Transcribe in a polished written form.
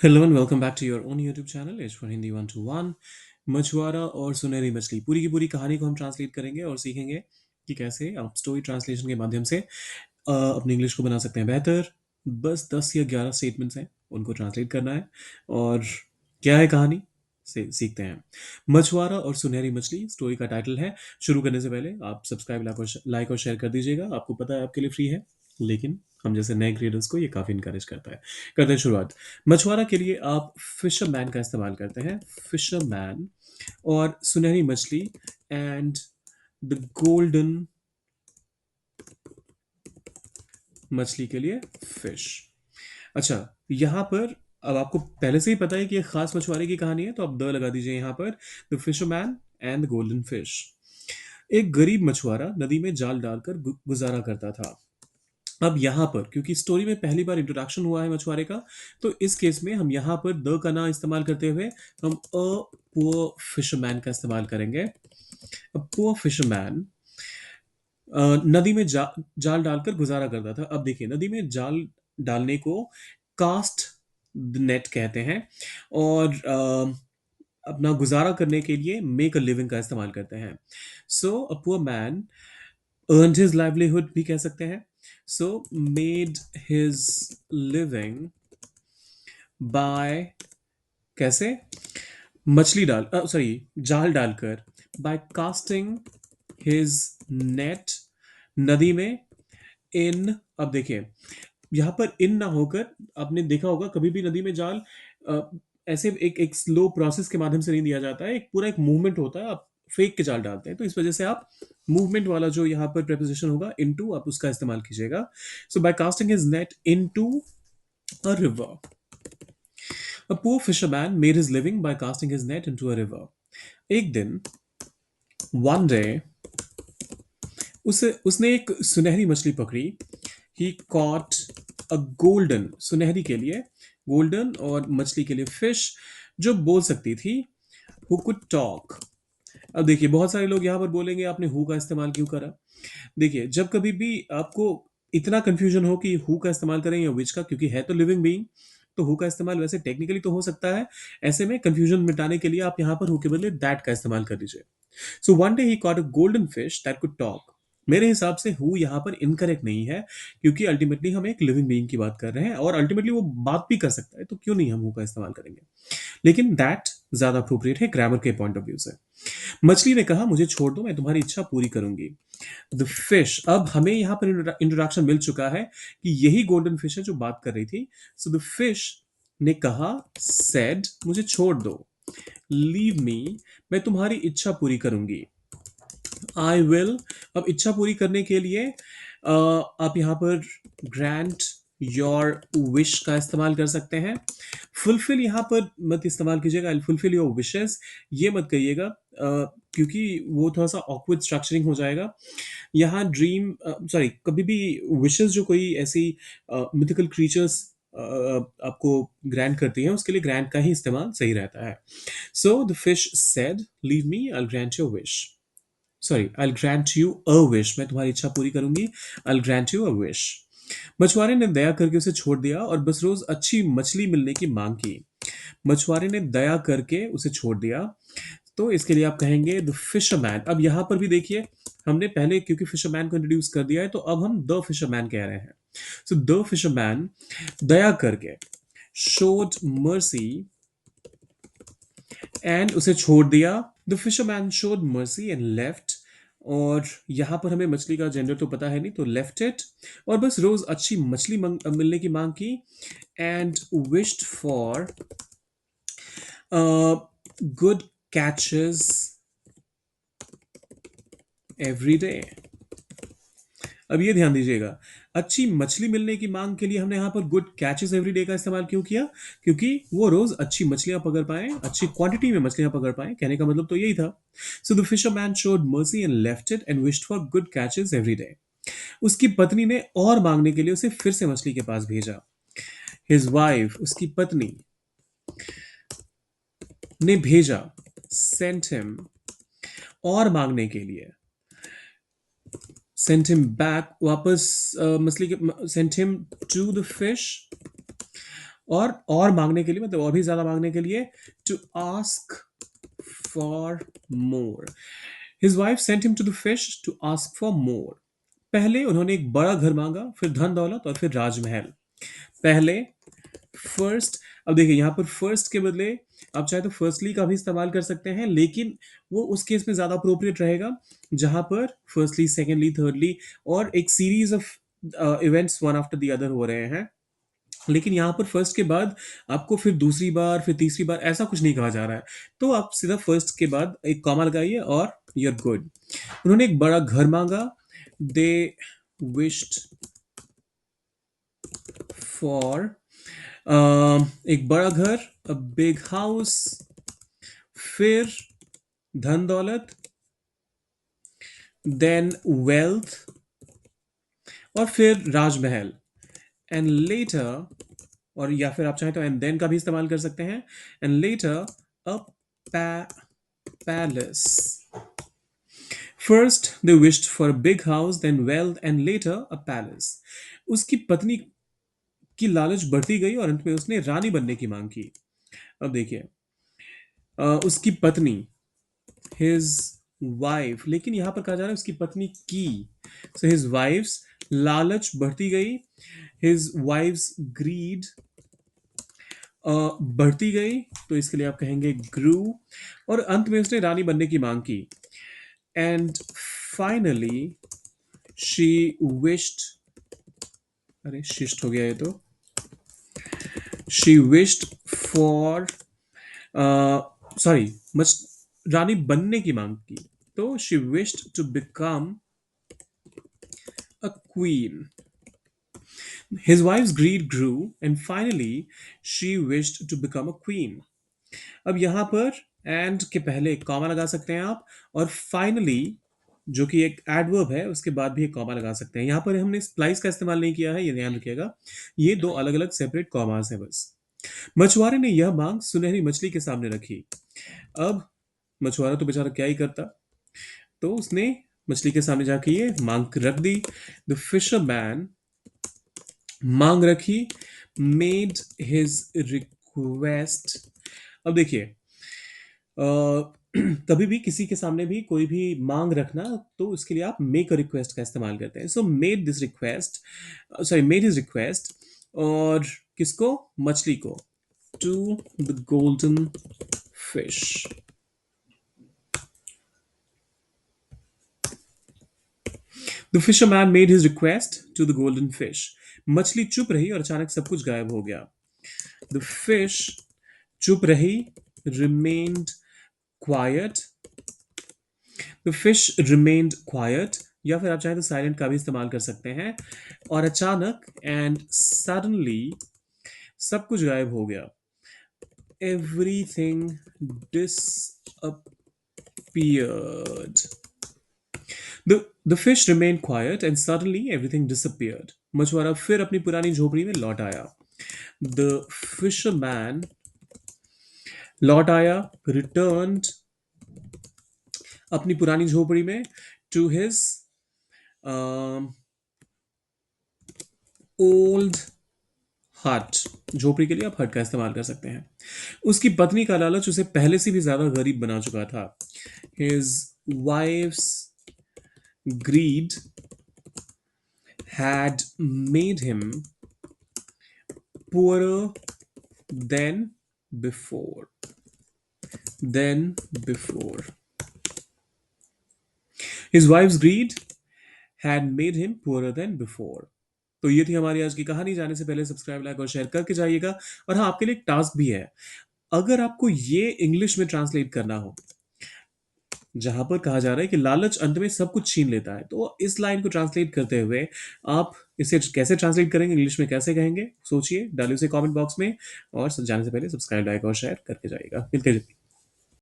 Hello and welcome back to your own YouTube channel H for Hindi 121। मछुआरा और सुनहरी मछली पूरी की पूरी कहानी को हम ट्रांसलेट करेंगे और सीखेंगे कि कैसे आप स्टोरी ट्रांसलेशन के माध्यम से अपनी इंग्लिश को बना सकते हैं बेहतर। बस 10 या 11 स्टेटमेंट्स हैं, उनको ट्रांसलेट करना है। और क्या है कहानी से सीखते हैं। मछुआरा और सुनहरी मछली स्टोरी का टाइटल है। शुरू करने से पहले आप सब्सक्राइब, लाइक और शेयर कर दीजिएगा। आपको पता है आपके लिए फ्री है, लेकिन हम जैसे नए क्रिएटर्स को ये काफ़ी इनकरेज करता है। करते हैं शुरुआत। मछुआरा के लिए आप फिशरमैन का इस्तेमाल करते हैं, फिशरमैन। और सुनहरी मछली एंड द गोल्डन मछली के लिए फिश। अच्छा, यहाँ पर अब आपको पहले से ही पता है कि एक खास मछुआरे की कहानी है, तो आप द लगा दीजिए यहाँ पर। The fisherman and the golden fish. एक गरीब मछुआरा नदी में जाल डालकर गुजारा करता था। अब यहाँ पर क्योंकि स्टोरी में पहली बार इंट्रोडक्शन हुआ है मछुआरे का, तो इस केस में हम यहाँ पर द का ना इस्तेमाल करते हुए हम अ पुअर फिशरमैन का इस्तेमाल करेंगे। अ पुअर फिशरमैन नदी में जाल डालकर गुजारा करता था। अब देखिए, नदी में जाल डालने को कास्ट द नेट कहते हैं। और अपना गुजारा करने के लिए मेक अ लिविंग का इस्तेमाल करते हैं। So a poor man earned his livelihood भी कह सकते हैं। So made his living by, कैसे, मछली डाल सॉरी जाल डालकर, by casting his net, नदी में, इन, अब देखिए यहाँ पर इन ना होकर, आपने देखा होगा कभी भी नदी में जाल अ, ऐसे एक एक स्लो प्रोसेस के माध्यम से नहीं दिया जाता है, एक पूरा एक मूवमेंट होता है। आप फेंक के जाल डालते हैं, तो इस वजह से आप मूवमेंट वाला जो यहाँ पर प्रेपोजिशन होगा इनटू, आप उसका इस्तेमाल कीजिएगा। So by casting his net into a river, a poor fisherman made his living by casting his net into a river. एक दिन, वन डे, उसे उसने एक सुनहरी मछली पकड़ी। ही कॉट अ गोल्डन, सुनहरी के लिए गोल्डन और मछली के लिए फिश, जो बोल सकती थी, हु कुड टॉक। अब देखिए, बहुत सारे लोग यहाँ पर बोलेंगे आपने हु का इस्तेमाल क्यों करा। देखिए, जब कभी भी आपको इतना कंफ्यूजन हो कि हु का इस्तेमाल करें या विच का, क्योंकि है तो लिविंग बीइंग, तो हु का इस्तेमाल वैसे टेक्निकली तो हो सकता है। ऐसे में कंफ्यूजन मिटाने के लिए आप यहाँ पर हु के बदले दैट का इस्तेमाल कर दीजिए। So one day he caught a golden fish that could talk. मेरे हिसाब से हु यहाँ पर इनकरेक्ट नहीं है, क्योंकि अल्टीमेटली हम एक लिविंग बीइंग की बात कर रहे हैं और अल्टीमेटली वो बात भी कर सकता है, तो क्यों नहीं हम हु का इस्तेमाल करेंगे। लेकिन दैट ज्यादा अप्रोप्रिएट है ग्रामर के पॉइंट ऑफ व्यू से। मछली ने कहा, मुझे छोड़ दो, मैं तुम्हारी इच्छा पूरी करूंगी। द फिश, अब हमें यहाँ पर इंट्रोडक्शन मिल चुका है कि यही गोल्डन फिश है जो बात कर रही थी। सो द फिश ने कहा, सेड, मुझे छोड़ दो, लीव मी, मैं तुम्हारी इच्छा पूरी करूंगी। आई विल, अब इच्छा पूरी करने के लिए आप यहाँ पर ग्रांट योर विश का इस्तेमाल कर सकते हैं। फुलफिल यहाँ पर मत इस्तेमाल कीजिएगा, आई फुलफिल योर विशेस, ये मत कहिएगा, क्योंकि वो थोड़ा सा ऑकवर्ड स्ट्रक्चरिंग हो जाएगा। यहाँ ड्रीम, सॉरी, कभी भी विशेस जो कोई ऐसी मिथिकल क्रीचर्स आपको ग्रांट करती हैं, उसके लिए ग्रांट का ही इस्तेमाल सही रहता है। So the fish said, leave me, I grant your wish, sorry, I grant you a wish, मैं तुम्हारी इच्छा पूरी करूंगी। आई ग्रांट यू अ विश। मछुआरे ने दया करके उसे छोड़ दिया और बस रोज अच्छी मछली मिलने की मांग की। मछुआरे ने दया करके उसे छोड़ दिया, तो इसके लिए आप कहेंगे द फिशरमैन। अब यहां पर भी देखिए, हमने पहले क्योंकि फिशरमैन को इंट्रोड्यूस कर दिया है, तो अब हम द फिशरमैन कह रहे हैं। सो द फिशरमैन दया करके, शोड मर्सी, एंड उसे छोड़ दिया। The fisherman showed mercy and left, और यहां पर हमें मछली का जेंडर तो पता है नहीं, तो लेफ्ट इट, और बस रोज अच्छी मछली मिलने की मांग की। And wished for good catches every day. अब ये ध्यान दीजिएगा, अच्छी मछली मिलने की मांग के लिए हमने यहाँ पर गुड कैचेस एवरी डे का इस्तेमाल क्यों किया, क्योंकि वो रोज अच्छी मछलियां पकड़ पाए, अच्छी क्वांटिटी में मछलियां पकड़ पाए, कहने का मतलब तो यही था। So the fisherman showed mercy and left it and wished for good catches every day. उसकी पत्नी ने और मांगने के लिए उसे फिर से मछली के पास भेजा। हिज वाइफ, उसकी पत्नी ने भेजा, सेंट हिम, और मांगने के लिए, सेंट हिम बैक, वापस मछली के, sent him to the fish, और मांगने के लिए, मतलब और भी ज्यादा मांगने के लिए, to ask for more. His wife sent him to the fish to ask for more. पहले उन्होंने एक बड़ा घर मांगा, फिर धन दौलत, और फिर राजमहल। पहले फर्स्ट, अब देखिए यहाँ पर फर्स्ट के बदले आप चाहे तो फर्स्टली का भी इस्तेमाल कर सकते हैं, लेकिन वो उस केस में ज्यादा अप्रोप्रिएट रहेगा जहां पर फर्स्टली, सेकेंडली, थर्डली और एक series of events one after the other हो रहे हैं। लेकिन यहाँ पर फर्स्ट के बाद आपको फिर दूसरी बार, फिर तीसरी बार ऐसा कुछ नहीं कहा जा रहा है। तो आप सीधा फर्स्ट के बाद एक कॉमा लगाइए और यू आर गुड। उन्होंने एक बड़ा घर मांगा, दे विश्ड फॉर एक बड़ा घर, अ बिग हाउस, फिर धन दौलत, देन वेल्थ, और फिर राजमहल, एंड लेटर, और या फिर आप चाहें तो एंड देन का भी इस्तेमाल कर सकते हैं, and later a palace. First they wished for a big house, then wealth, and later a palace. उसकी पत्नी की लालच बढ़ती गई और अंत में उसने रानी बनने की मांग की। अब देखिए, उसकी पत्नी, हिज वाइफ, लेकिन यहां पर कहा जा रहा है उसकी पत्नी की। सो हिज वाइफ्स, लालच बढ़ती गई, हिज वाइफ्स ग्रीड बढ़ती गई, तो इसके लिए आप कहेंगे ग्रू, और अंत में उसने रानी बनने की मांग की। एंड फाइनली शी विश्ड, अरे शिष्ट हो गया ये तो, she wished for, sorry, much रानी बनने की मांग की, तो she wished to become a queen. His wife's greed grew, and finally she wished to become a queen. अब यहां पर एंड के पहले एक कॉमा लगा सकते हैं आप, और फाइनली जो कि एक एडवर्ब है उसके बाद भी एक कॉमा लगा सकते हैं। यहां पर हमने स्प्लाइस का इस्तेमाल नहीं किया है, ये ध्यान रखिएगा। ये दो अलग अलग सेपरेट कॉमास हैं बस। मछुआरे ने यह मांग सुनहरी मछली के सामने रखी। अब मछुआरा तो बेचारा क्या ही करता, तो उसने मछली के सामने जाके ये मांग रख दी। द फिशरमैन, मांग रखी, मेड हिज रिक्वेस्ट। अब देखिए, कभी भी किसी के सामने भी कोई भी मांग रखना, तो उसके लिए आप मेक अ रिक्वेस्ट का इस्तेमाल करते हैं। So made this request, sorry made his request, और किसको, मछली को, to the golden fish. The fisherman made his request to the golden fish. मछली चुप रही और अचानक सब कुछ गायब हो गया। द फिश चुप रही, remained quiet, the fish remained quiet, या फिर आप चाहें तो साइलेंट का भी इस्तेमाल कर सकते हैं, और अचानक, एंड suddenly, सब कुछ गायब हो गया, everything disappeared. The fish remained quiet and suddenly everything disappeared. मछुआरा फिर अपनी पुरानी झोपड़ी में लौट आया। The fisherman लौट आया, returned अपनी पुरानी झोपड़ी में, टू हिज ओल्ड हट। झोपड़ी के लिए आप हट का इस्तेमाल कर सकते हैं। उसकी पत्नी का लालच उसे पहले से भी ज्यादा गरीब बना चुका था। His wife's greed had made him poorer than before, than before. His wife's greed had made him poorer than before. तो ये थी हमारी आज की कहानी। जाने से पहले सब्सक्राइब, लाइक और शेयर करके जाइएगा। और हाँ, आपके लिए एक टास्क भी है। अगर आपको ये इंग्लिश में ट्रांसलेट करना हो, जहां पर कहा जा रहा है कि लालच अंत में सब कुछ छीन लेता है, तो इस लाइन को ट्रांसलेट करते हुए आप इसे कैसे ट्रांसलेट करेंगे, इंग्लिश में कैसे कहेंगे, सोचिए, डालिए उसे कमेंट बॉक्स में। और जाने से पहले सब्सक्राइब, लाइक और शेयर करके जाइएगा। मिलते हैं।